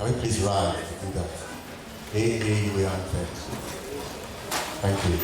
Can we please rise to do that? We are thanks. Thank you.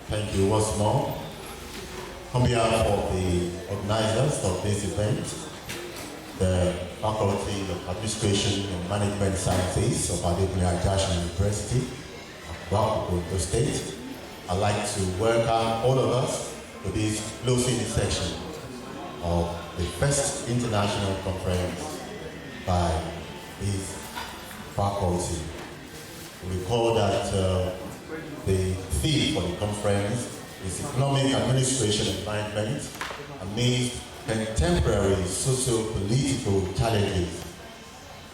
Thank you once more. On behalf of the organizers of this event, the Faculty of Administration and Management Sciences of Adekunle Ajasin University, Ondo State, I'd like to welcome all of us to this closing section of the first international conference by this faculty. Recall that the theme for the conference is Economic Administration and Management amidst contemporary socio-political challenges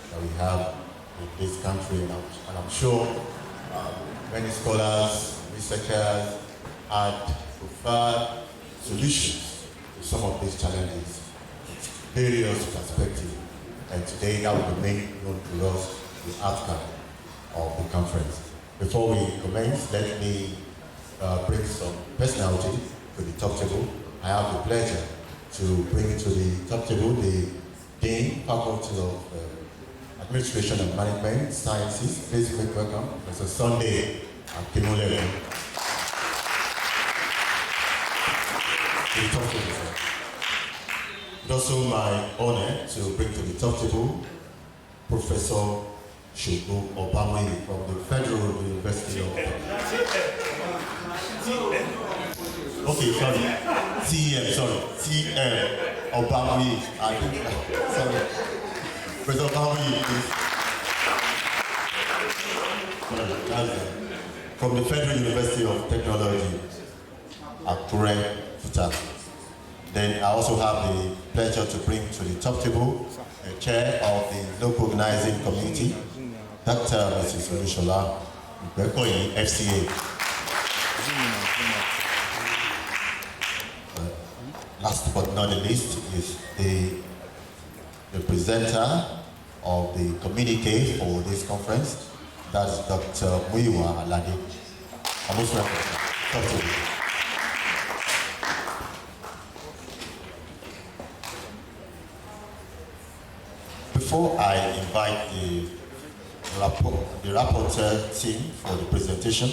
that we have in this country. And I'm sure many scholars, researchers had preferred solutions to some of these challenges in various perspectives. And today that will make known to us the outcome of the conference. Before we commence, let me bring some personality to the top table. I have the pleasure to bring to the top table the Dean, Faculty of Administration and Management Sciences. Please make welcome Professor Sunday Akimulele. The top table, sir. It's also my honor to bring to the top table Professor Shogo Obama from the Federal University of TM Obama. Sorry. Professor Obama, from the Federal University of Technology, Akure, Futa. Then I also have the pleasure to bring to the top table the chair of the local organizing committee, Dr. Mrs. Olushola Bekoyi, FCA. Last but not the least is the presenter of the communique for this conference. That's Dr. Muyiwa Alade. I most welcome. Before I invite the rapporteur team for the presentation,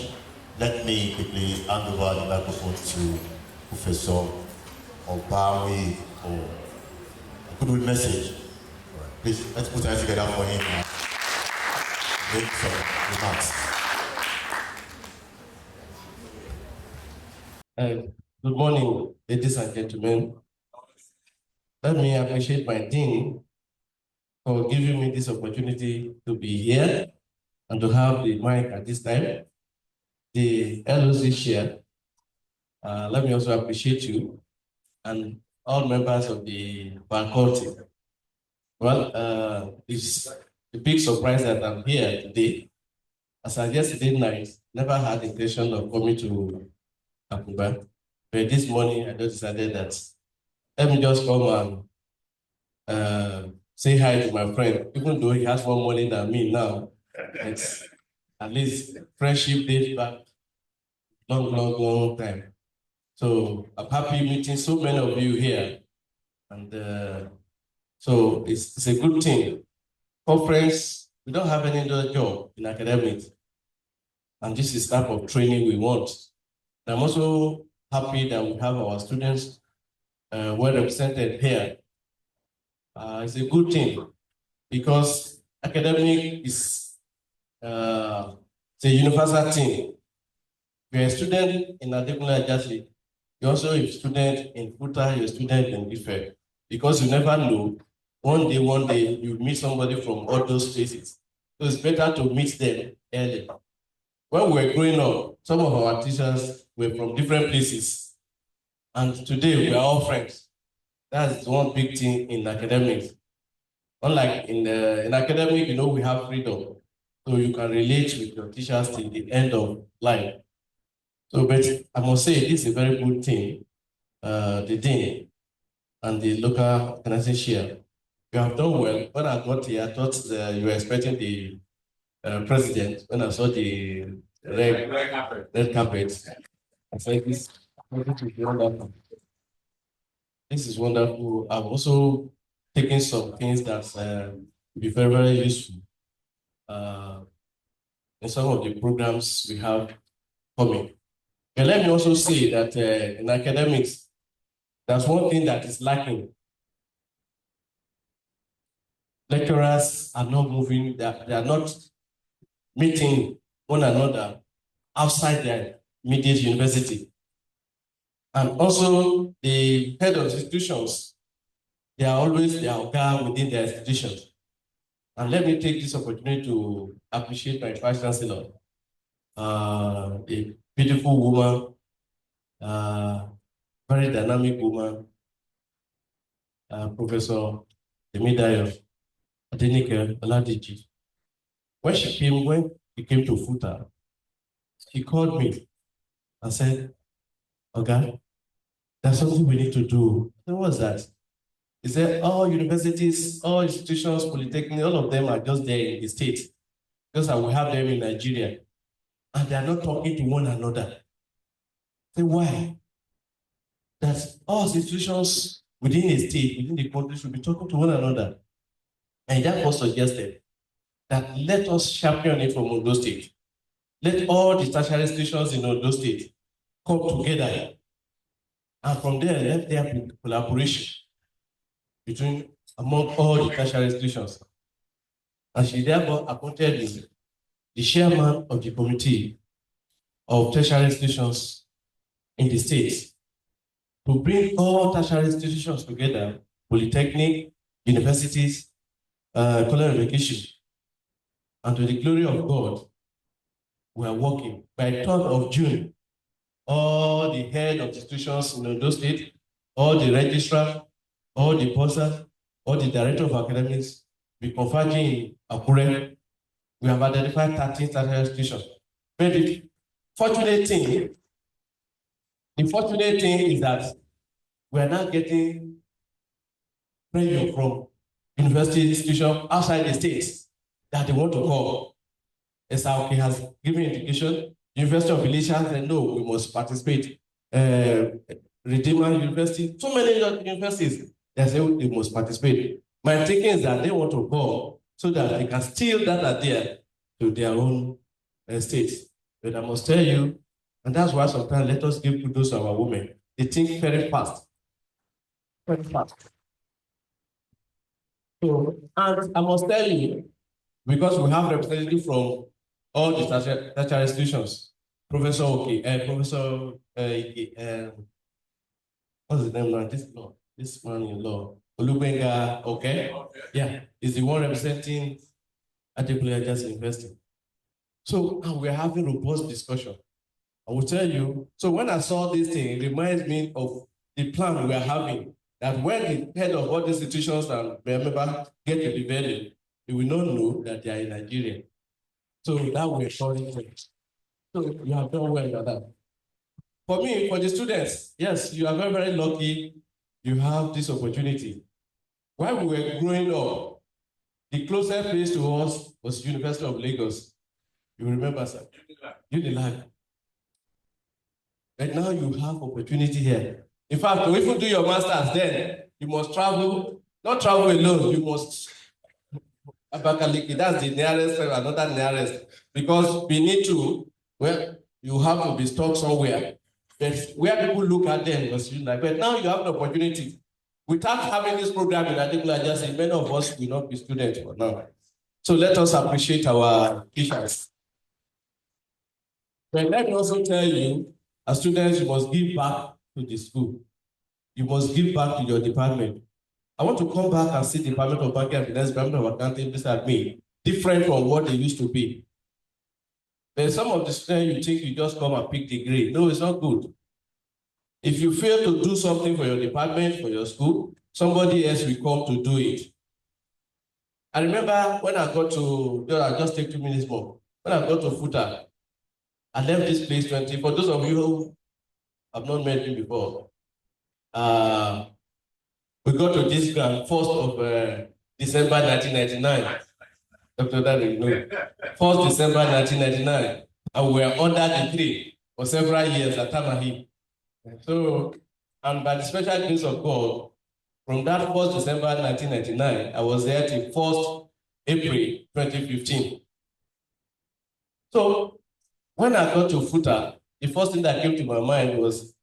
let me quickly hand over the microphone to Professor Obama for a goodwill message. Please, let's put our hands together for him. make some remarks. Good morning, ladies and gentlemen. Let me appreciate my dean for giving me this opportunity to be here and to have the mic at this time. The LOC chair, let me also appreciate you and all members of the faculty. Well, it's a big surprise that I'm here today. As of yesterday night, never had the intention of coming to Akuba. But this morning, I just decided that let me just come and say hi to my friend, even though he has more money than me now. It's at least friendship dates back long time. So I'm happy meeting so many of you here. And so it's a good thing. Conference, we don't have any other job in academics. And this is the type of training we want. I'm also happy that we have our students well represented here. It's a good thing because academic is it's a universal thing. You're a student in Adekunle Ajasi, you're also a student in Futa, you're a student in Ife. Because you never know, one day, you meet somebody from all those places. So it's better to meet them early. When we were growing up, some of our teachers were from different places. And today we are all friends. That's one big thing in academics. Unlike in academic, we have freedom. So you can relate with your teachers till the end of life. So, but I must say, this is a very good thing. The dean and the local organization share. You have done well. When I got here, I thought you were expecting the president. When I saw the red carpet, I said, this is wonderful. This is wonderful. I've also taken some things that will be very useful in some of the programs we have coming. But let me also say that in academics, there's one thing that is lacking. Lecturers are not moving, they are not meeting one another outside their immediate university. And also the head of institutions, they are always their guy within their institutions. And let me take this opportunity to appreciate my Vice Chancellor, a beautiful woman, very dynamic woman, Professor Temidayo Adenike Oladiji. When he came to Futa, he called me and said, "Okay, there's something we need to do." What was that? He said, all universities, all institutions, polytechnic, all of them are just there in the state. Just as we have them in Nigeria. And they are not talking to one another. Say, why? That all institutions within a state, within the country, should be talking to one another. And that was suggested that let us champion it from Ondo State. Let all the tertiary institutions in Ondo State come together. And from there, let there be collaboration among all the tertiary institutions. And she therefore appointed the chairman of the committee of tertiary institutions in the states to bring all tertiary institutions together, polytechnic, universities, college of education. And to the glory of God, we are working. By 3rd of June, all the head of institutions in Ondo State, all the registrar, all the bursar, all the director of academics, be converging in Akure. We have identified 13 tertiary institutions. But the fortunate thing is that we are now getting pressure from university institutions outside the states that they want to come. SRK has given indication. University of Malaysia said, no, we must participate. Redeemer University, so many universities, they say they must participate. My thinking is that they want to go so that they can steal that idea to their own states. But I must tell you, and that's why sometimes let us give kudos to our women. They think very fast. Very fast. So, and I must tell you because we have representatives from all the tertiary institutions. Professor Professor what's his name now? This man in law, Olubenga, okay? Yeah, is the one representing Adekunle Ajasi University. So we're having robust discussion. I will tell you, so when I saw this thing, it reminds me of the plan we are having, that when the head of all the institutions and members get to the venue, you will not know that they are in Nigeria. So that will encourage them. So you have done well with that. For me, for the students, yes, you are very, very lucky you have this opportunity. While we were growing up, the closest place to us was University of Lagos. You remember, sir? Unilag. But now you have opportunity here. In fact, if you do your master's, then you must travel, not travel alone, you must Abakaliki, that's the nearest, another nearest. Because we need to, well, you have to be stuck somewhere. But where people look at them, but now you have the opportunity. Without having this program in Adekunle Ajasi, many of us will not be students for now. So let us appreciate our teachers. But let me also tell you, as students, you must give back to the school. You must give back to your department. I want to come back and see the Department of Banking and Finance, Department of Accounting, this and me, different from what they used to be. But some of the students, you think you just come and pick the grade. No, it's not good. If you fail to do something for your department, for your school, somebody else will come to do it. I remember when I got to, I'll just take 2 minutes more. When I got to Futa, I left this place 20. For those of you who have not met me before, we got to this ground 1st of December 1999. Dr. Daddy, no. 1st December 1999. And we were under the tree for several years at Tamahi. So, and by the special grace of God, from that 1st December 1999, I was there till 1st April 2015. So, when I got to Futa, the first thing that came to my mind was,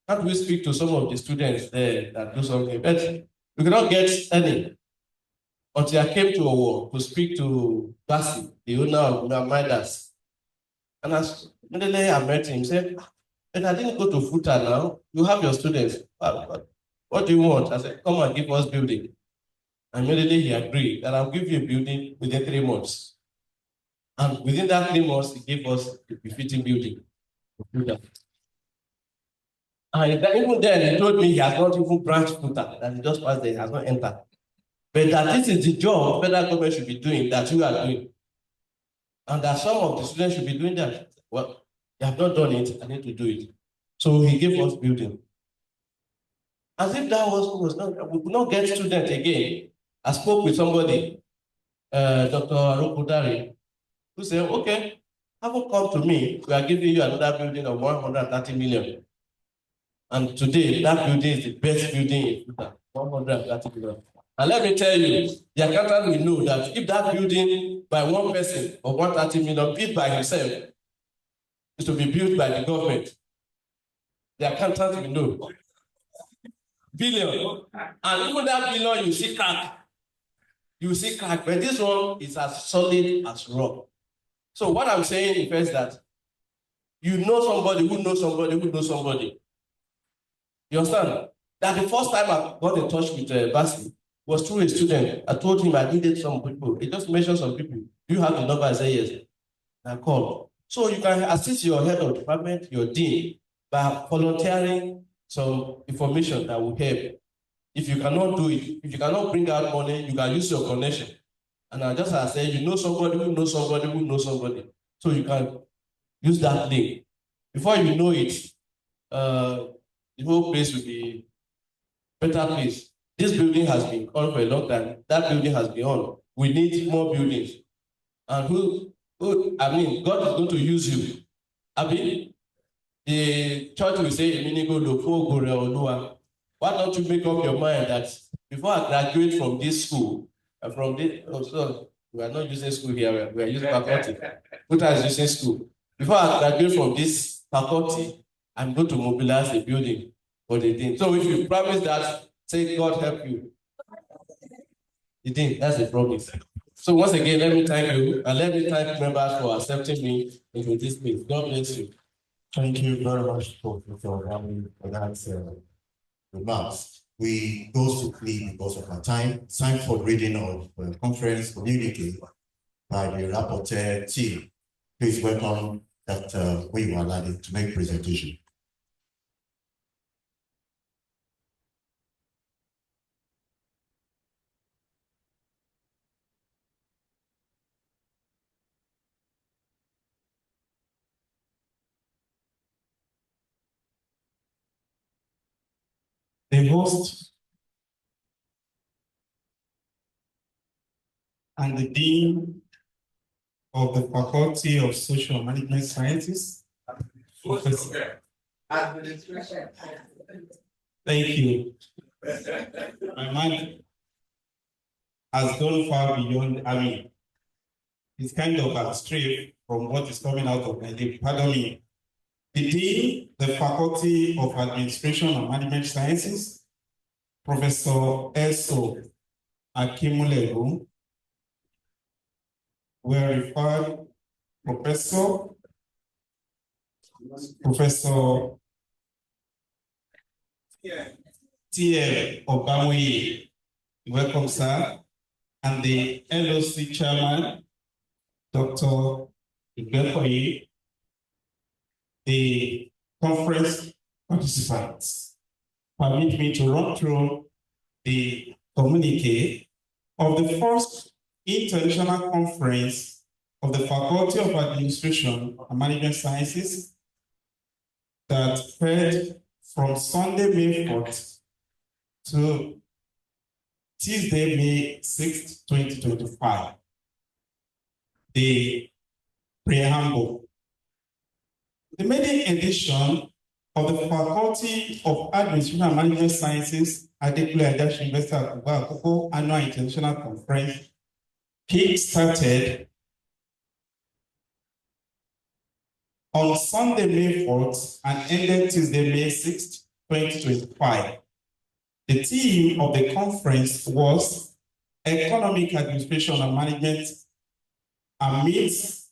can't we speak to some of the students there that do something? But we cannot get any. Until I came to Owo to speak to Basi, the owner of Midas. And as immediately I met him, he said, but I didn't go to Futa now. You have your students. What do you want? I said, come and give us building. And immediately he agreed that I'll give you a building within 3 months. And within that 3 months, he gave us a befitting building. And even then, he told me he has not even branched Futa, that he just passed there, he has not entered. But that this is the job federal government should be doing, that you are doing. And that some of the students should be doing that. Well, they have not done it, I need to do it. So he gave us building. As if that was not, we could not get students again. I spoke with somebody, Dr. Arukudari, who said, okay, haven't come to me, we are giving you another building of 130 million. And today, that building is the best building in Futa, 130 million. And let me tell you, the accountant will know that if that building by one person of 130 million built by himself is to be built by the government, the accountant will know. Billion. And even that billion, you see crack. You see crack. But this one is as solid as rock. So what I'm saying is that you know somebody who knows somebody who knows somebody. You understand? That the first time I got in touch with Basi was through a student. I told him I needed some people. He just mentioned some people. Do you have the number? I said yes. I called. So you can assist your head of department, your dean, by volunteering some information that will help. If you cannot do it, if you cannot bring out money, you can use your connection. And I just as I said, you know somebody who knows somebody who knows somebody. So you can use that link. Before you know it, the whole place will be a better place. This building has been on for a long time. That building has been on. We need more buildings. And God is going to use you. The church will say, why don't you make up your mind that before I graduate from this school, we are not using school here, we are using faculty. Futa is using school. Before I graduate from this faculty, I'm going to mobilize a building for the dean. So if you promise that, say God help you. The dean, that's the promise. So once again, let me thank you, and let me thank members for accepting me into this space. God bless you. Thank you very much, Professor Rami, for that remarks. We go swiftly because of our time. Time for reading of conference communique by the rapporteur team. Please welcome Dr. Wiwalade to make presentation. The host and the Dean of the Faculty of Social Management Sciences. Professor. Thank you. My mind has gone far beyond, it's kind of astray from what is coming out of my name. Pardon me. The Dean, the Faculty of Administration and Management Sciences, Professor Eso Akimulegu, were referred Professor T.L. Obamuyi, welcome, sir, and the LOC chairman, Dr. Igbekoye, the conference participants. Permit me to run through the communique of the first international conference of the Faculty of Administration and Management Sciences that held from Sunday, May 4th to Tuesday, May 6th, 2025. The preamble. The maiden edition of the Faculty of Administration and Management Sciences Adekunle Ajayi University Akuba Akoko Annual International Conference kick-started on Sunday, May 4th and ended Tuesday, May 6th, 2025. The theme of the conference was Economic Administration and Management amidst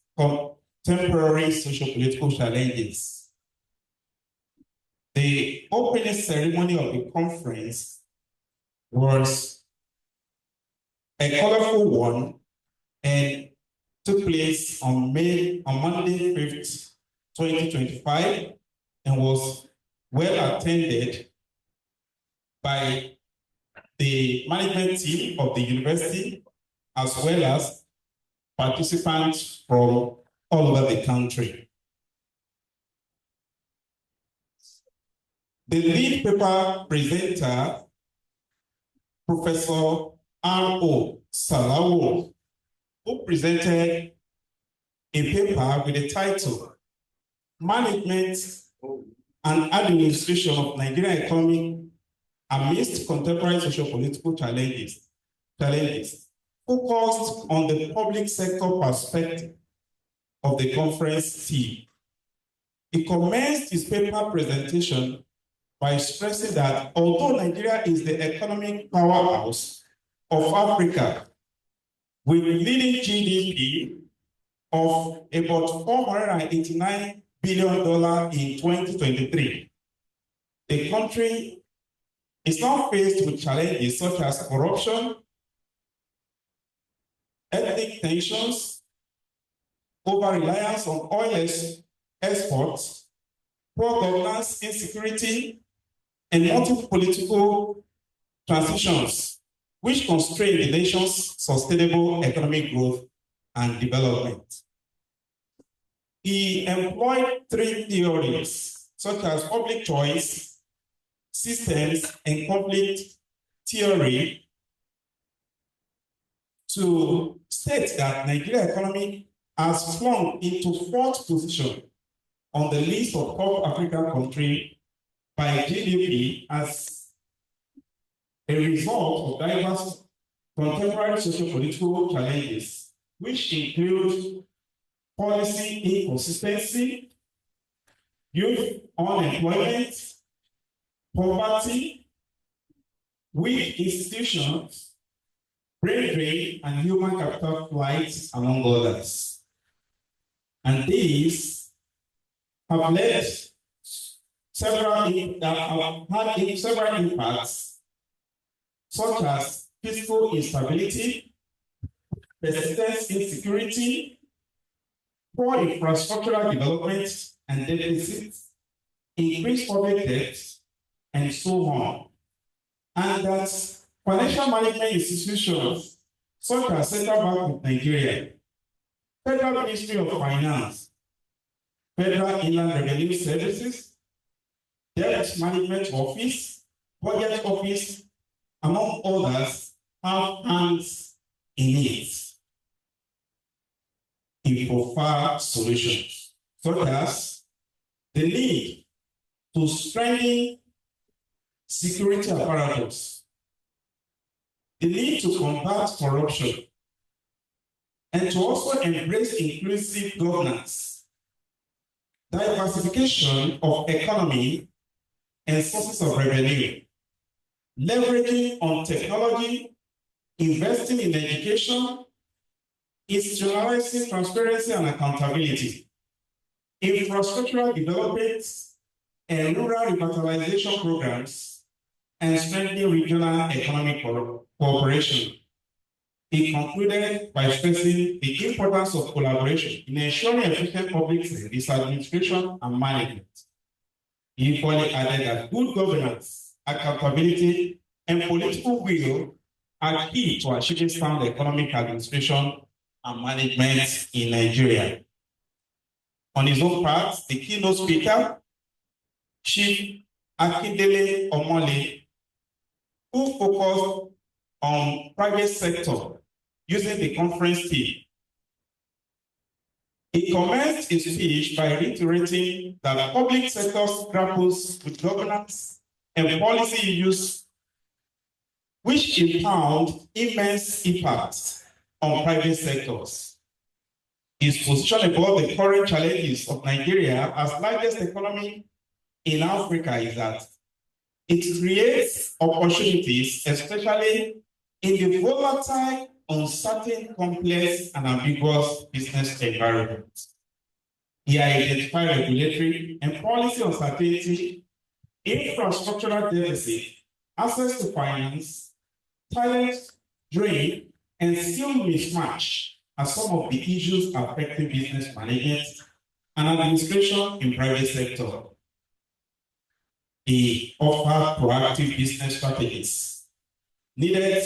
contemporary socio-political challenges. The opening ceremony of the conference was a colorful one and took place on Monday 5th, 2025, and was well attended by the management team of the university, as well as participants from all over the country. The lead paper presenter, Professor R.O. Salawo, who presented a paper with the title Management and Administration of Nigerian Economy Amidst Contemporary Socio-Political Challenges, focused on the public sector perspective of the conference theme. He commenced his paper presentation by stressing that although Nigeria is the economic powerhouse of Africa, with leading GDP of about $489 billion in 2023, the country is now faced with challenges such as corruption, ethnic tensions, over-reliance on oil exports, poor governance, insecurity, and multiple political transitions, which constrain the nation's sustainable economic growth and development. He employed three theories, such as public choice, systems, and conflict theory, to state that Nigerian economy has flung into fourth position on the list of top African countries by GDP as a result of diverse contemporary socio-political challenges, which include policy inconsistency, youth unemployment, poverty, weak institutions, brain drain, and human capital flight, among others. And these have led several impacts, such as fiscal instability, persistent insecurity, poor infrastructural development and deficits, increased public debt, and so on. And that financial management institutions such as Central Bank of Nigeria, Federal Ministry of Finance, Federal Inland Revenue Services, Debt Management Office, Budget Office, among others, have hands in it in profile solutions, such as the need to strengthen security apparatus, the need to combat corruption, and to also embrace inclusive governance, diversification of economy and sources of revenue, leveraging on technology, investing in education, institutionalizing transparency and accountability, infrastructural development, and rural revitalization programs, and strengthening regional economic cooperation. He concluded by stressing the importance of collaboration in ensuring efficient public service administration and management. He equally added that good governance, accountability, and political will are key to achieving sound economic administration and management in Nigeria. On his own part, the keynote speaker, Chief Akindele Omole, who focused on private sector using the conference theme. He commenced his speech by reiterating that public sector grapples with governance and policy issues which impound immense impact on private sectors. His position about the current challenges of Nigeria as largest economy in Africa is that it creates opportunities, especially in the volatile, uncertain, complex, and ambiguous business environment. He identified regulatory and policy uncertainty, infrastructural deficit, access to finance, talent drain, and skill mismatch as some of the issues affecting business management and administration in private sector. He offered proactive business strategies needed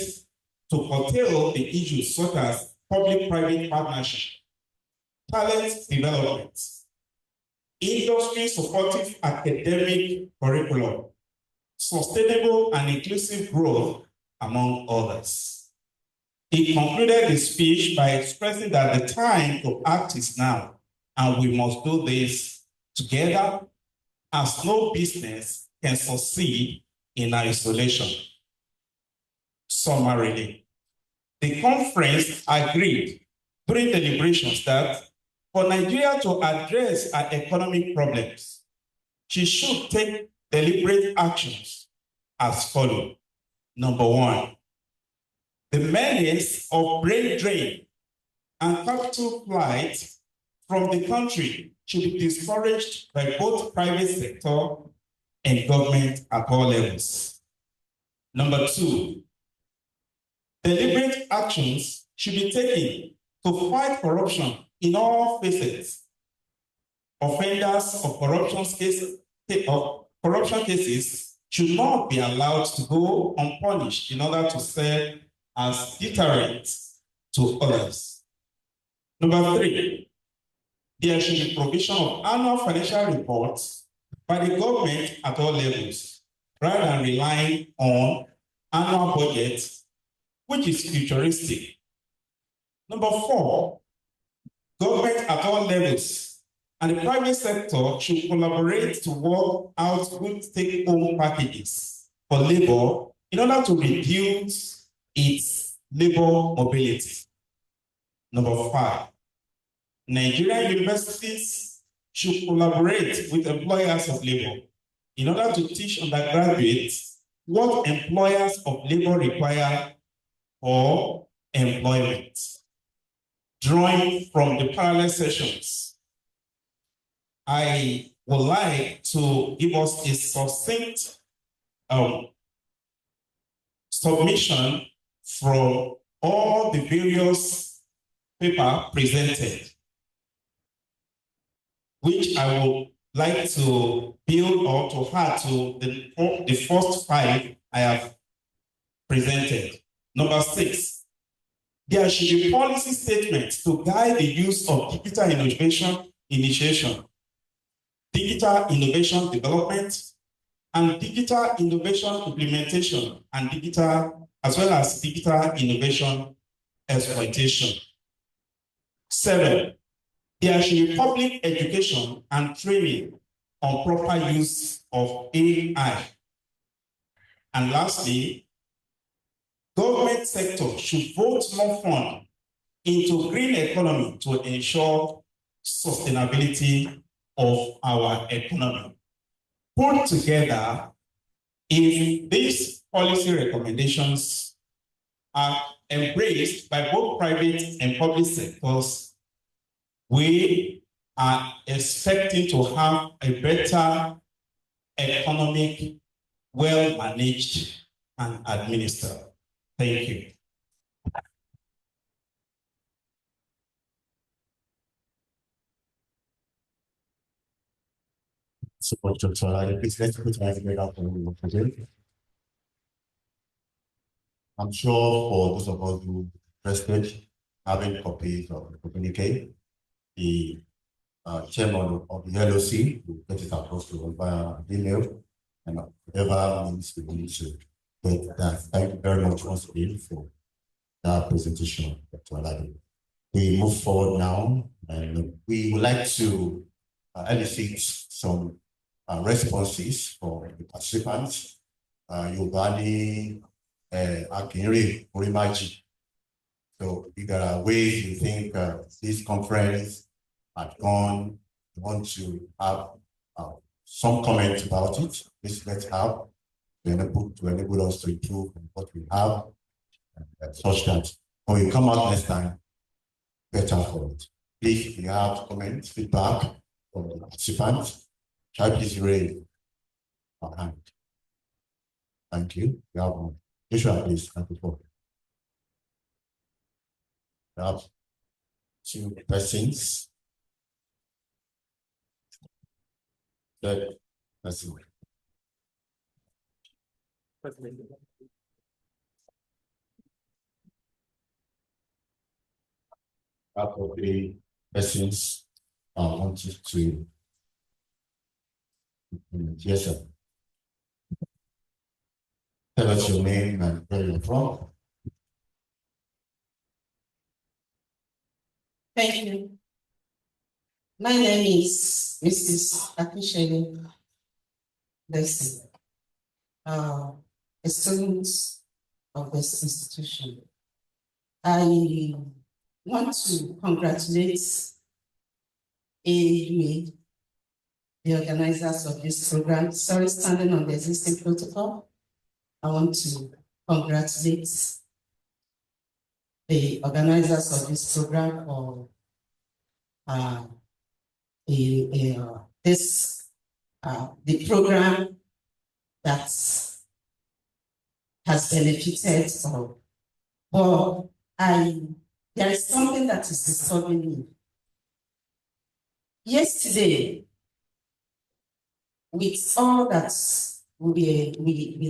to curtail the issues such as public-private partnership, talent development, industry-supportive academic curriculum, sustainable and inclusive growth, among others. He concluded his speech by expressing that the time to act is now, and we must do this together, as no business can succeed in isolation. Summarily, the conference agreed during deliberations that for Nigeria to address our economic problems, she should take deliberate actions as follows. Number one, the menace of brain drain and capital flight from the country should be discouraged by both private sector and government at all levels. Number two, deliberate actions should be taken to fight corruption in all facets. Offenders of corruption cases should not be allowed to go unpunished in order to serve as deterrents to others. Number three, there should be provision of annual financial reports by the government at all levels, rather than relying on annual budgets, which is futuristic. Number four, government at all levels and the private sector should collaborate to work out good take-home packages for labor in order to reduce its labor mobility. Number five, Nigerian universities should collaborate with employers of labor in order to teach undergraduates what employers of labor require for employment. Drawing from the parallel sessions, I would like to give us a succinct submission from all the various papers presented, which I would like to build or to add to the first 5 I have presented. Number 6, there should be policy statements to guide the use of digital innovation initiation, digital innovation development, and digital innovation implementation, and digital, as well as digital innovation exploitation. 7, there should be public education and training on proper use of AI. And lastly, government sector should vote more funds into green economy to ensure sustainability of our economy. Put together, if these policy recommendations are embraced by both private and public sectors, we are expecting to have a better economic, well-managed and administered. Thank you. Support Dr. Please let's put my hand up on the I'm sure for those of us who interested, having copies of the communique, the chairman of the LOC will get it across to us via email and whatever means we need to get that. Thank you very much once again for that presentation, Dr. Alade. We move forward now, and we would like to elicit some responses for the participants. Yobani Akinri Orimaji. So if there are ways you think this conference had gone, you want to have some comments about it, please let's have to enable us to improve on what we have, and such that when we come out next time, better for it. Please, if you have comments, feedback from the participants, try please raise your hand. Thank you. We have one. Joshua, please, thank you for. We have 2 persons. Third person. Out of 3 persons wanted to. Yes, sir. Tell us your name and where you're from. Thank you. My name is Mrs. Akishele Blessing, a student of this institution. I want to congratulate AUA, the organizers of this program. Sorry, standing on the existing protocol. I want to congratulate the organizers of this program for the program that has benefited all. But there is something that is disturbing me. Yesterday, with all that we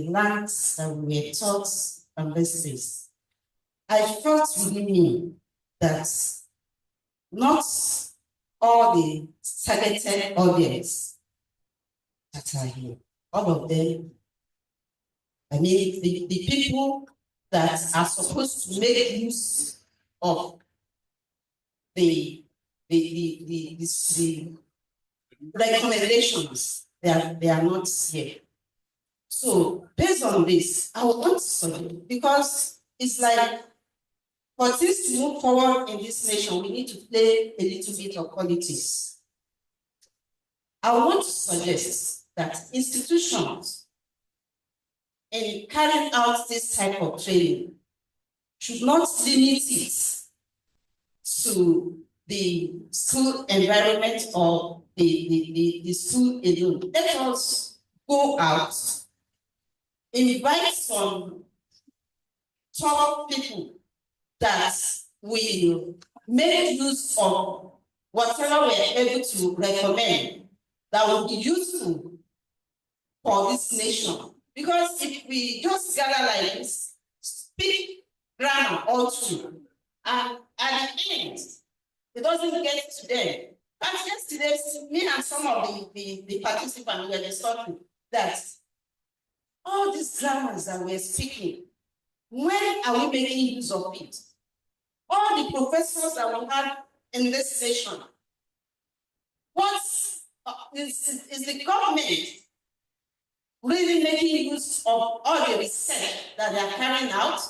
learned and we were taught on this place, I felt within me that not all the targeted audience that are here, all of them, I mean, the people that are supposed to make use of the recommendations, they are not here. So based on this, I would want to submit, because it's like, for things to move forward in this nation, we need to play a little bit of politics. I want to suggest that institutions, in carrying out this type of training, should not limit it to the school environment or the school alone. Let us go out, invite some top people that will make use of whatever we are able to recommend that will be useful for this nation. Because if we just gather like this, speak grammar or two, and at the end, it doesn't get to them. But yesterday, me and some of the participants were discussing that all these grammars that we're speaking, when are we making use of it? All the professors that we have in this nation, what is the government really making use of all the research that they are carrying out?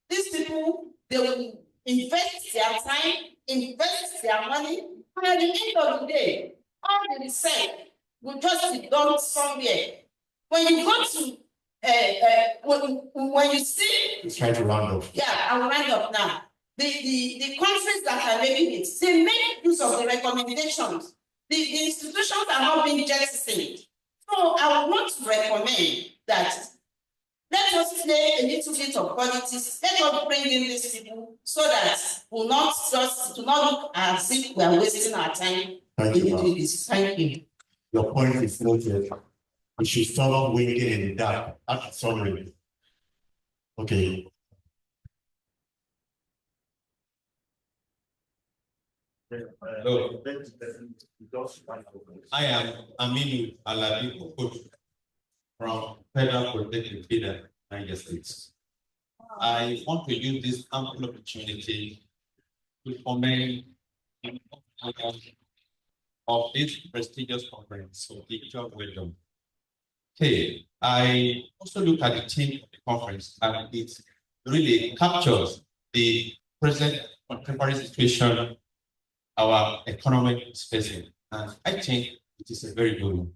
These people, they will invest their time, invest their money, and at the end of the day, all the research will just be done somewhere. When you go to when you see, It's trying to round up. yeah, I will round up now. The countries that are making it, they make use of the recommendations. The institutions are not being jettisoned. So I would want to recommend that let us play a little bit of politics. Let us bring in these people so that we'll not just do not look as if we are wasting our time. Thank you, ma'am. Thank you. Your point is noted. We should stop winking in the dark. That's summary. Okay. Hello. I am Aminu Alabi Okotu from Federal Polytechnic Bida, Niger State. I want to use this ample opportunity to commend of this prestigious conference of the job well done. Okay, I also look at the theme of the conference and it really captures the present contemporary situation our economy is facing. And I think it is a very good one.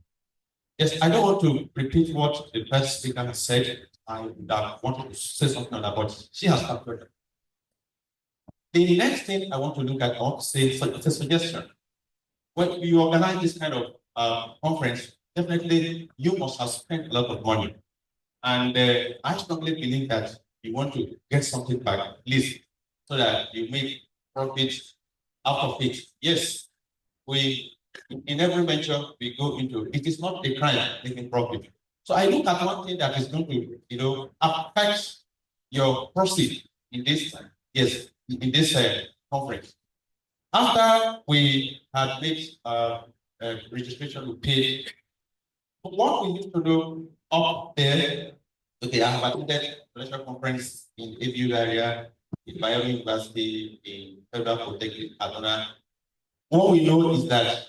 Yes, I don't want to repeat what the first speaker has said. I would have wanted to say something on that, but she has captured it. The next thing I want to look at, I want to say, so it's a suggestion. When you organize this kind of conference, definitely you must have spent a lot of money. And I strongly believe that you want to get something back, at least, so that you make profit out of it. Yes, we in every venture we go into, it is not a crime making profit. So I look at one thing that is going to, affect your proceed in this, yes, in this conference. After we had made registration, we paid. But what we need to do up there, okay, I have attended a national conference in ABU area, in Bayero University, in Federal Polytechnic, Adona. What we know is that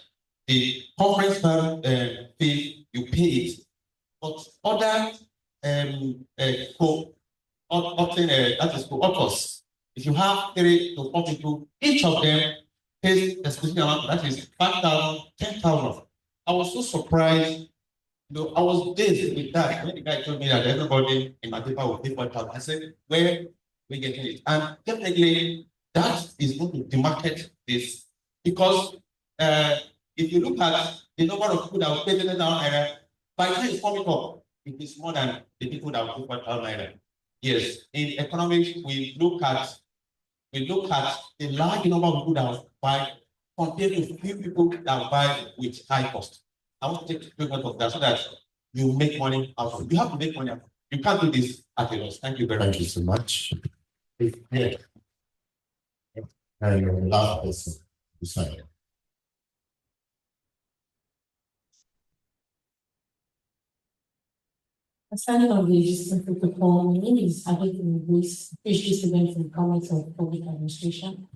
the conference fee, you pay it, but other co-authors, if you have 3 to 4 people, each of them pays a specific amount, that is 5,000, 10,000. I was so surprised. I was dazed with that when the guy told me that everybody in my paper will pay 4,000. I said, where we getting it? And definitely that is going to demarcate this, because if you look at the number of people that will pay 10,000 naira, by the time it's coming up, it is more than the people that will pay 4,000 naira. Yes, in economics, we look at the large number of people that will buy compared to few people that buy with high cost. I want to take note of that so that you make money out of it. You have to make money out of it. You can't do this at a loss. Thank you very much. Thank you so much. Yeah. And your last person, beside. Aside from the existing protocol, my name is Adekunle Grace, PhD student in Economics of Public Administration.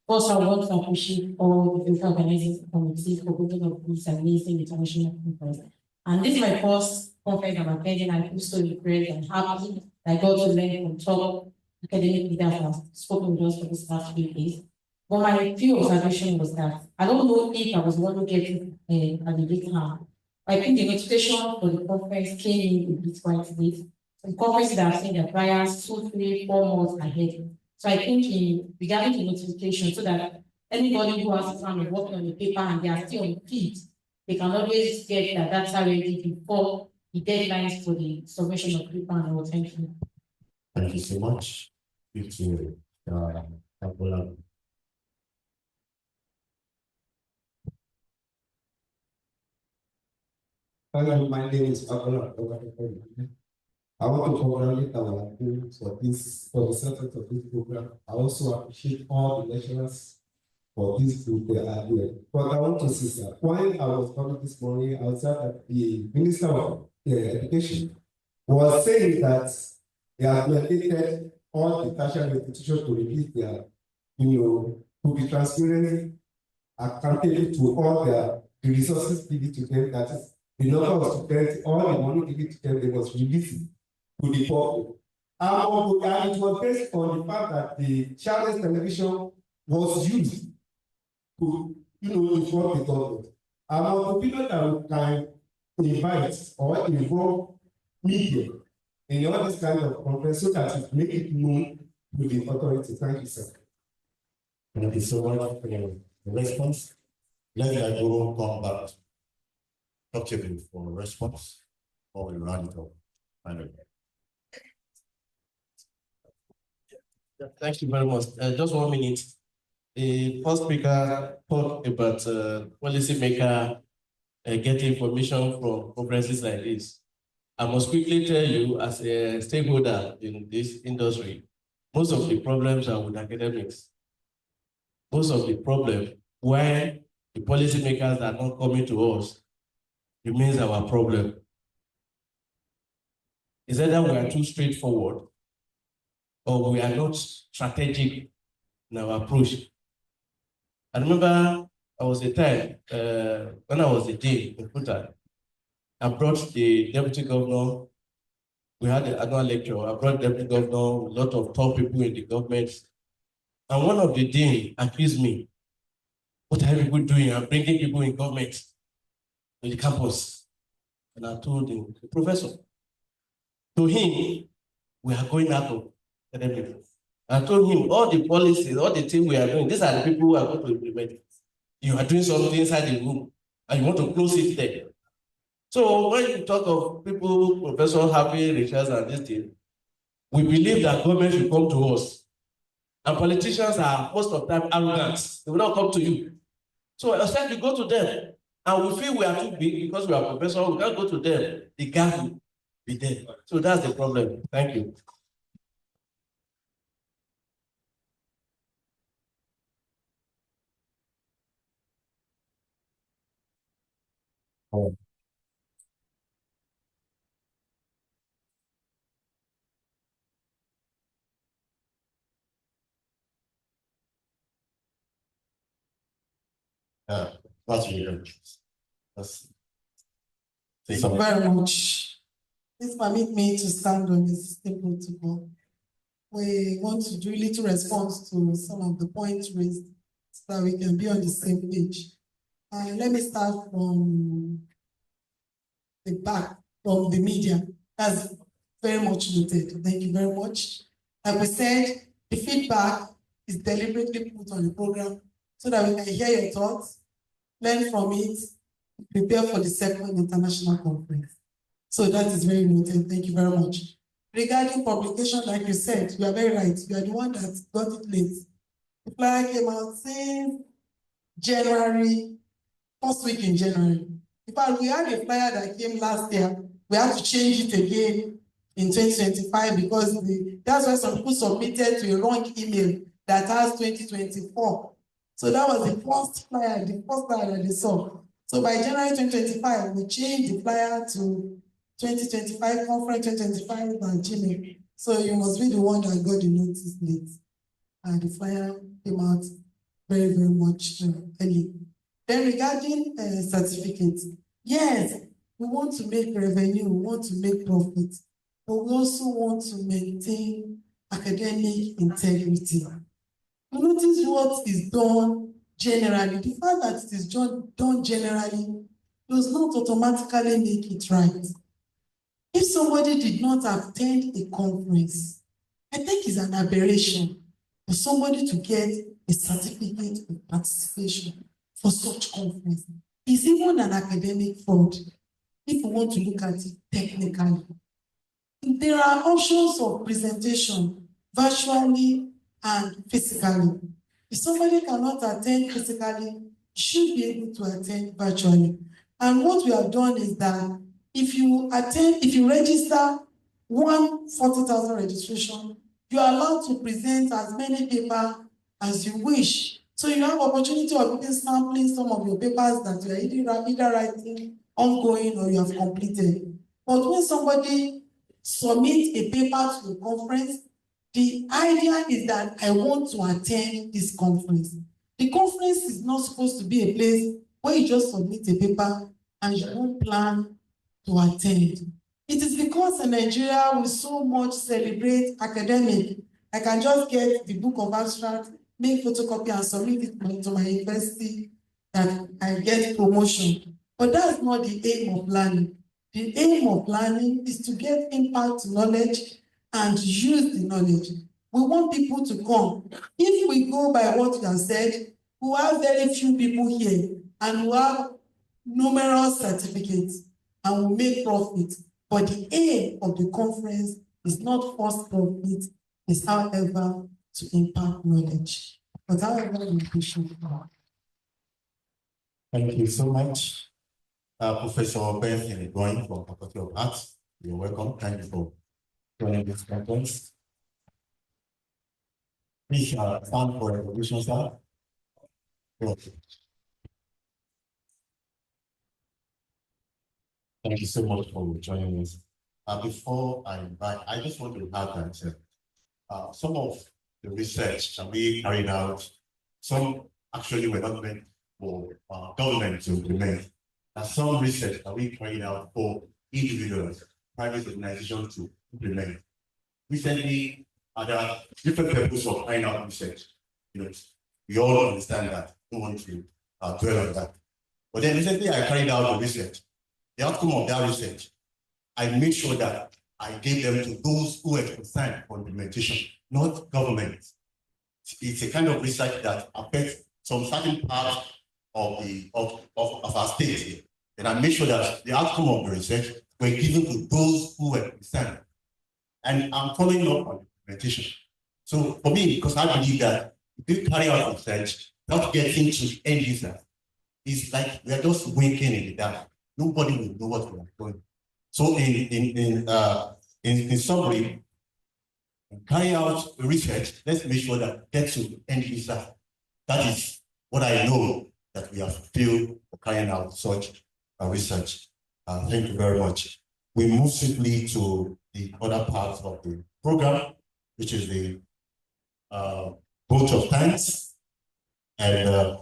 First, I want to appreciate all the different organizing committees for putting up this amazing international conference. And this is my first conference I'm attending. I'm also impressed and happy that I got to learn from top academic leaders who have spoken with us for this past few days. But my few observation was that I don't know if I was going to get it at the late time. I think the notification for the conference came in a bit quite late. The conference that I've seen the priors 2, 3, 4 months ahead. So I think regarding the notification, so that anybody who has a plan of working on the paper and they are still on feet, they can always get their data ready before the deadlines for the submission of paper and all. Thank you. Thank you so much. Thank you. Hello, my name is Akola. I want to congratulate our team for the success of this program. I also appreciate all the lecturers for this group they are doing. But I want to say, sir, while I was coming this morning, I was that the Minister of Education was saying that they have mandated all the tertiary institutions to release their, to be transparent, accountable to all the resources given to them. That is the number of students, all the money given to them, they must release it to the public. And it was based on the fact that the children's television was used to, inform the government. I'm of the opinion that we can invite or involve media in all this kind of conference so that it make it known to the authority. Thank you, sir. Thank you so much for the response. Let go come back. Doctor for response, or we run it up. Thank you very much. Just 1 minute. The first speaker talked about policymaker getting information from conferences like this. I must quickly tell you, as a stakeholder in this industry, most of the problems are with academics. Most of the problem why the policymakers are not coming to us remains our problem. Is either we are too straightforward or we are not strategic in our approach. I remember I was a time when I was a dean in Kuta, I brought the deputy governor. We had an annual lecture. I brought the deputy governor, a lot of top people in the government. And one of the dean accused me, what are people doing? I'm bringing people in government to the campus. And I told him, the professor, to him, we are going out of academic. I told him, all the policies, all the things we are doing, these are the people who are going to implement it. You are doing something inside the room, and you want to close it there. So when you talk of people, Professor Happy, Richards, and this thing, we believe that government should come to us. And politicians are most of the time arrogant. They will not come to you. So instead we go to them. And we feel we are too big because we are professors, we can't go to them. The gap will be there. So that's the problem. Thank you. That's really good. Thank you very much. Please permit me to stand on this protocol. We want to do a little response to some of the points raised so that we can be on the same page. Let me start from the back, from the media. That's very much noted. Thank you very much. Like we said, the feedback is deliberately put on the program so that we can hear your thoughts, learn from it, prepare for the second international conference. So that is very noted. Thank you very much. Regarding publication, like you said, you are very right. You are the one that got it late. The flyer came out since January, first week in January. In fact, we had a flyer that came last year. We had to change it again in 2025 because that's why some people submitted to a wrong email that has 2024. So that was the first flyer that they saw. So by January 2025, we changed the flyer to 2025 conference 2025 and Gmail. So you must be the one that got the notice late. And the flyer came out very, very much early. Then regarding certificates, yes, we want to make revenue, we want to make profit, but we also want to maintain academic integrity. You notice what is done generally. The fact that it is done generally does not automatically make it right. If somebody did not attend a conference, I think it's an aberration. for somebody to get a certificate of participation for such conference is even an academic fraud, if you want to look at it technically. There are options of presentation virtually and physically. If somebody cannot attend physically, should be able to attend virtually. And what we have done is that if you register 140,000 registration, you are allowed to present as many papers as you wish. So you have opportunity of even sampling some of your papers that you are either writing, ongoing, or you have completed. But when somebody submits a paper to the conference, the idea is that I want to attend this conference. The conference is not supposed to be a place where you just submit a paper and you don't plan to attend. It is because in Nigeria we so much celebrate academic. I can just get the book of abstract, make photocopy and submit it to my university that I get promotion. But that's not the aim of learning. The aim of learning is to get impact knowledge and use the knowledge. We want people to come. If we go by what you have said, we have very few people here and we have numerous certificates and we make profit. But the aim of the conference is not first profit, it's however to impact knowledge. But however, we appreciate that. Thank you so much. Professor Benson going from Faculty of Arts. You're welcome. Thank you for joining this conference. Please stand for recognition, sir. Thank you so much for joining us. Before I invite, I just want to add that some of the research that we carried out, some actually were not meant for government to implement. Some research that we carried out for individuals, private organizations to implement. Recently, there are different purposes of carrying out research. We all understand that. I don't want to dwell on that. But then recently, I carried out the research. The outcome of that research, I made sure that I gave them to those who were concerned for implementation, not government. It's a kind of research that affects some certain parts of our state here. And I made sure that the outcome of the research were given to those who were concerned. And I'm following up on implementation. So for me, because I believe that if you carry out research, not getting to the end user, it's like we are just winking in the dark. Nobody will know what we are doing. So in summary, carry out research, let's make sure that gets to the end user. That is what I know that we have fulfilled for carrying out such research. Thank you very much. We move simply to the other parts of the program, which is the vote of thanks. And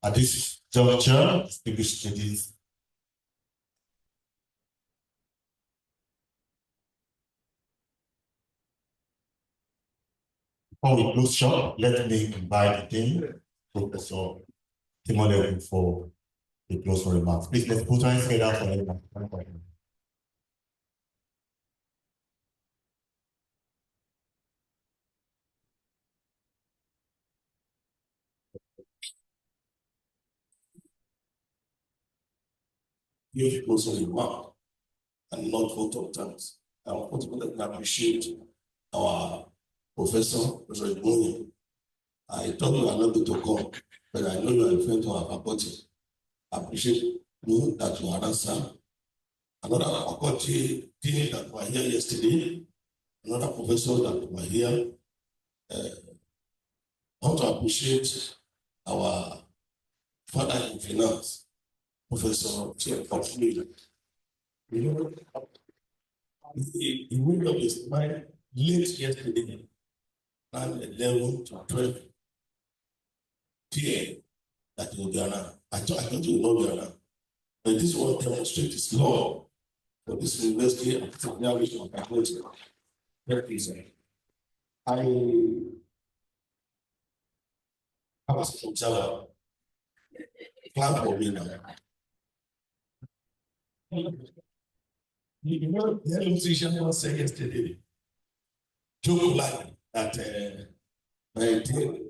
at this juncture, distinguished ladies, before we close shop, let me invite the dean, Professor Timole, for the closing remarks. Please, let's put our hands together for everyone. Give closing remark and not vote of thanks. I want to appreciate our professor, Professor Igboni. I thought you were not going to come, but I know you are a friend to our faculty. I appreciate you that you are answered. Another faculty dean that were here yesterday, another professor that were here. I want to appreciate our father in finance, Professor Socio-political. He made up his mind late yesterday, around 11 to 12 p.m. that he will be around. I thought he will not be around. But this will demonstrate his love for this university and particularly of faculty. Very easy. I was from Java. Plan for me now. You know, the musician was saying yesterday, joke like that 19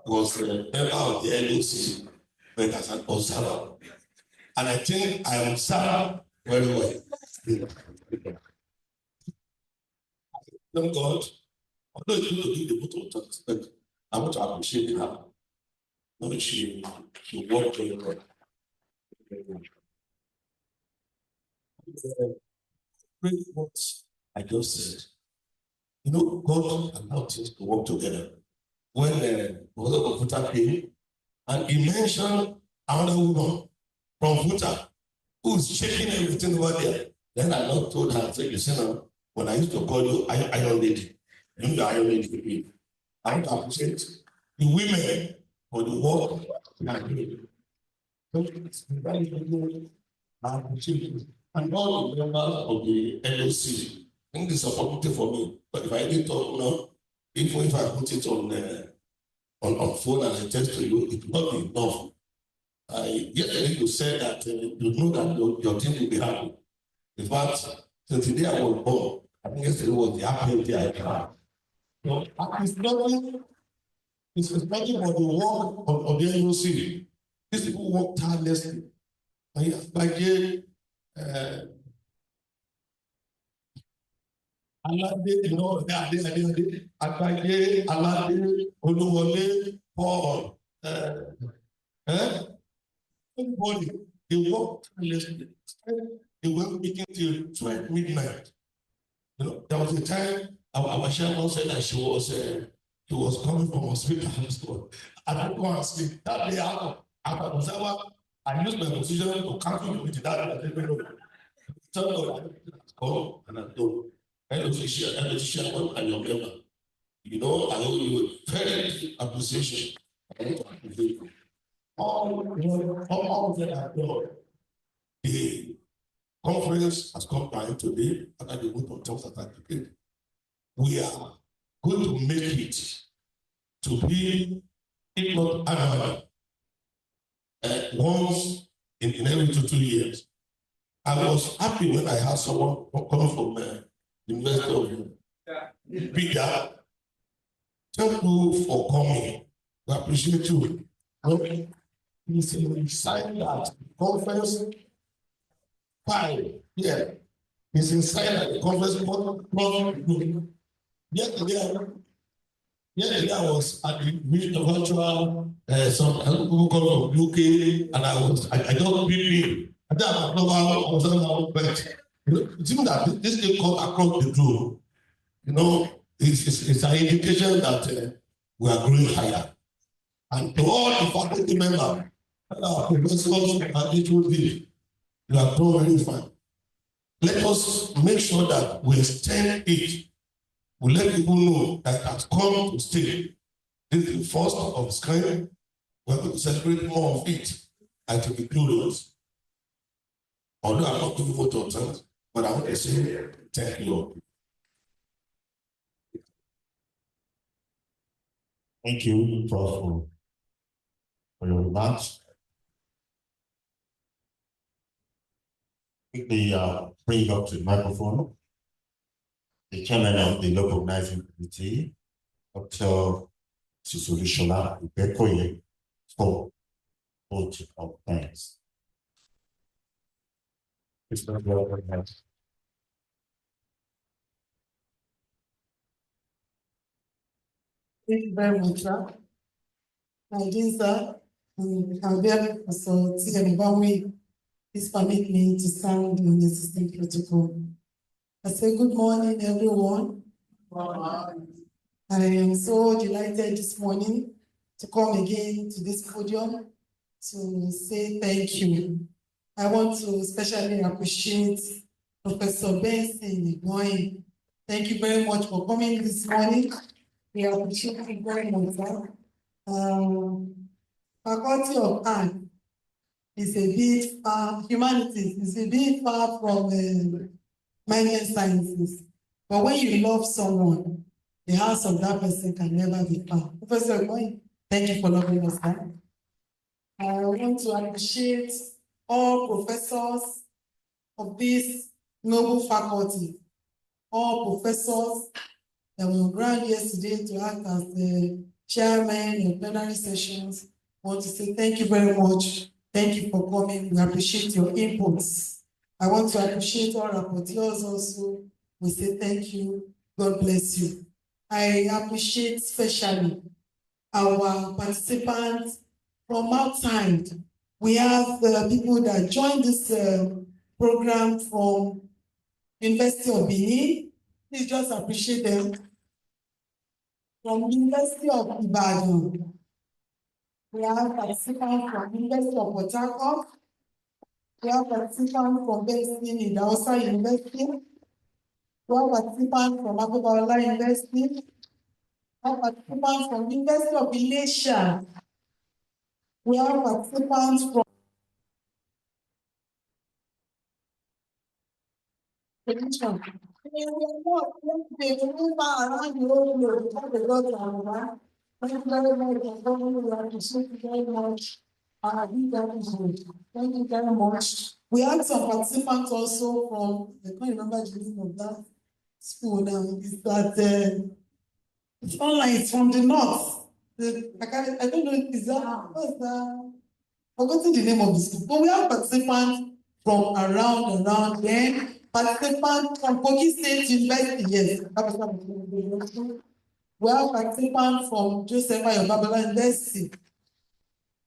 was a member of the LOC, but as an observer. And I think I observe very well. Thank God. Although it's going to be the vote of thanks, but I want to appreciate her. Not she worked very well. Great what I just said. You know, God allowed things to work together. When the Futa came, and he mentioned another woman from Futa who's checking everything over there. Then I not told her, say, you see now, when I used to call you Iron Lady, you are Iron Lady with me. I want to appreciate the women for the work and doing. So it's very good. I appreciate it. And all the members of the LOC. I think this is a opportunity for me. But if I didn't talk now, even if I put it on phone and I text to you, it will not be enough. Yesterday you said that you know that your team will be happy. In fact, since the day I was born, I think yesterday was the happiest day I had. So it's especially for the work of the LOC. These people work tirelessly. Alade, you know, Ade, Akbaye, Alade, Oluwole, Paul, everybody, they work tirelessly. They were making till 12 midnight. You know, there was a time our chairman said that she was coming from hospital. I don't go and sleep. That day after I used my position to cancel the meeting. That day, tell God, come and I told. Chairman and your member. You know, I owe you a very deep appreciation. All of that I've done. The conference has come by today after the group of talks that I prepared. We are going to make it to be, if not annually, once in every 2 years. I was happy when I had someone coming from the University of Bigger. Thank you for coming. We appreciate you. It's inside that conference 5. Yeah. It's inside that conference. Yesterday I was at the virtual some people come from UK and I just beat. I think I was not but it seems that this thing come across the globe. You know, it's an indication that we are growing higher. And to all the faculty members, professors and HOD, you are doing very fine. Let us make sure that we extend it. We let people know that it has come to stay. This is the first of its kind. We're going to celebrate more of it and to be glorious. Although I'm not doing vote of thanks, but I want to say thank you all. Thank you, Prof, for your remarks. Quickly bring up to the microphone the chairman of the local organizing committee, Dr. Socio-political, for vote of thanks. Thank you very much, sir. My dear sir, I'm very so please permit me to stand on the system protocol. I say good morning, everyone. I am so delighted this morning to come again to this podium to say thank you. I want to especially appreciate Professor Benson Igboin. Thank you very much for coming this morning. We appreciate you very much, sir. Faculty of Art is a bit far, humanities is a bit far from minor sciences. But when you love someone, the house of that person can never be far. Professor Igboin, thank you for loving us, sir. I want to appreciate all professors of this noble faculty, all professors, that were on ground yesterday to act as the chairman of plenary sessions. I want to say thank you very much. Thank you for coming. We appreciate your inputs. I want to appreciate all rapporteurs also. We say thank you. God bless you. I appreciate especially our participants from outside. We have people that joined this program from University of Benin. Please just appreciate them. From University of Ibadan. We have participants from University of Port Harcourt. We have participants from Benin Idahosa University. We have participants from Abuja University. We have participants from University of Ilesha. We have participants from Thank you very much. Thank you very much. We had some participants also from, I can't remember the name of that school now. Is that it's online, it's from the north. I don't know, is that, what's that? Forgotten the name of the school. But we have participants from around then. Participants from Kogi State University, yes. We have participants from Joseph Ayobabala University.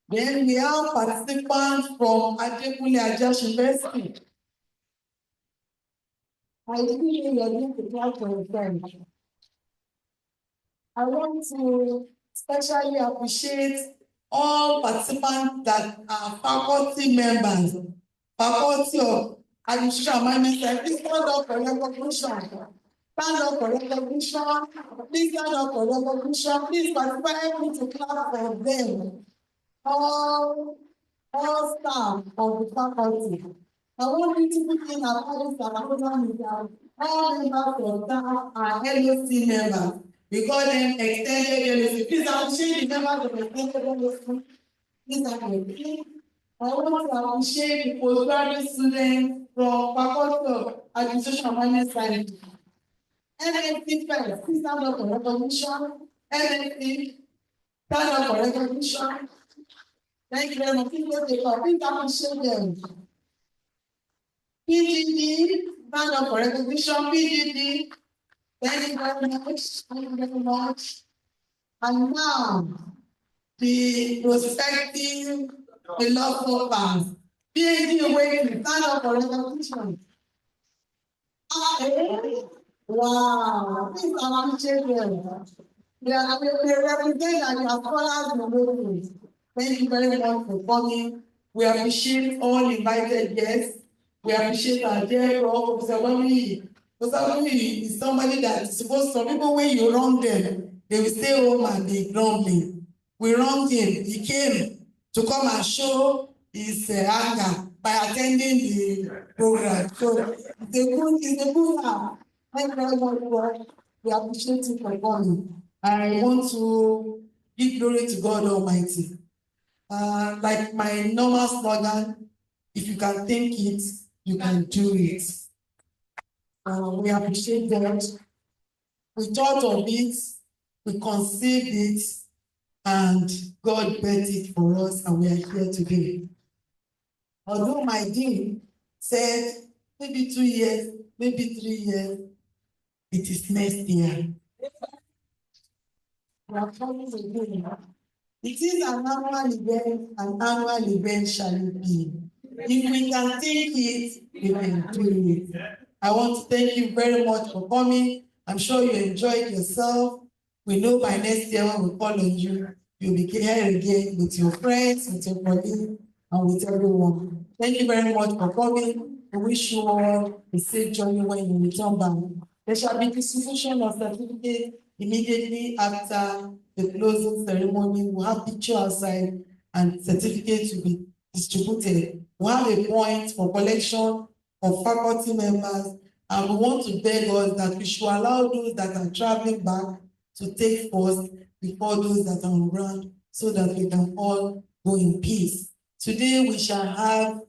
Then we have participants from Adekunle Ajash University. I think we are going to try for a friend. I want to especially appreciate all participants that are faculty members, faculty of administration management. Please stand up for recognition. Stand up for recognition. Please stand up for recognition. Please participate me to clap for them. All staff of the faculty. I want you to put in our program all members of staff are LOC members. We call them extended LOC. Please appreciate the members of extended LOC. Please appreciate. I want to appreciate the postgraduate students from Faculty of Administration and Management Sciences. NNC first, please stand up for recognition. NNC, stand up for recognition. Thank you very much. Please appreciate them. PGD, stand up for recognition. PGD, thank you very much. Thank you very much. And now, the prospective philosophers, PhD waiting, stand up for recognition. Wow, please appreciate them. They represent that you are scholars in the movement. Thank you very much for coming. We appreciate all invited guests. We appreciate our dear Professor Olomini. Professor Olomini is somebody that is supposed to, people when you wrong them, they will stay home and be grumbling. We wronged him. He came to come and show his anger by attending the program. So it's a good hour. Thank you very much. We appreciate you for coming. I want to give glory to God Almighty. Like my normal slogan, if you can think it, you can do it. We appreciate that. We thought of it, we conceived it, and God bet it for us, and we are here today. Although my dean said maybe 2 years, maybe 3 years, it is next year. We are coming again. It is an annual event shall it be. If we can take it, we can do it. I want to thank you very much for coming. I'm sure you enjoyed yourself. We know by next year when we call on you, you'll be here again with your friends, with your colleagues, and with everyone. Thank you very much for coming. I wish you all a safe journey when you return back. There shall be distribution of certificates immediately after the closing ceremony. We'll have picture outside and certificates will be distributed. We'll have a point for collection of faculty members, and we want to beg us that we should allow those that are traveling back to take first before those that are on ground, so that we can all go in peace. Today we shall have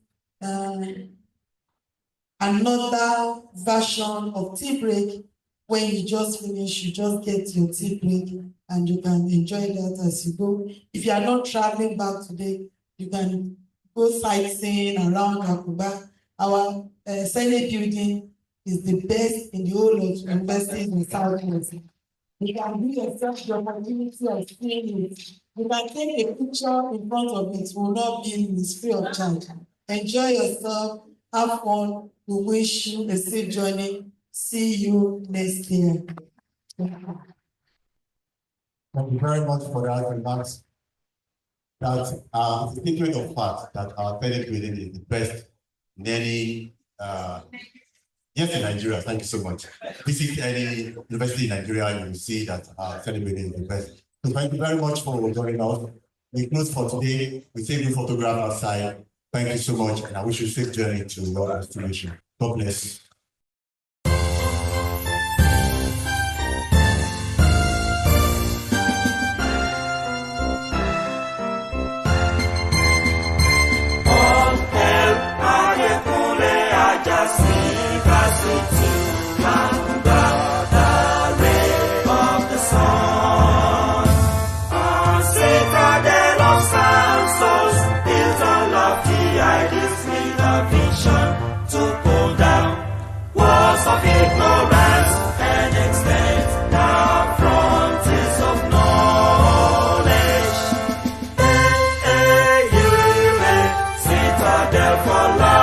another version of tea break when you just finish, you just get your tea break and you can enjoy that as you go. If you are not traveling back today, you can go sightseeing around Akuba. Our Senate building is the best in the whole of universities in Southwest. You can give yourself the opportunity of seeing it. You can take a picture in front of it, will not be it's free of charge. Enjoy yourself, have fun. We wish you a safe journey. See you next year. Thank you very much for that remarks. That the statement of fact that our Senate building is the best in any yes, in Nigeria. Thank you so much. Visit any university in Nigeria, you will see that our Senate building is the best. So thank you very much for joining us. We close for today. We take the photograph outside. Thank you so much, and I wish you a safe journey to your destination. God bless. For life.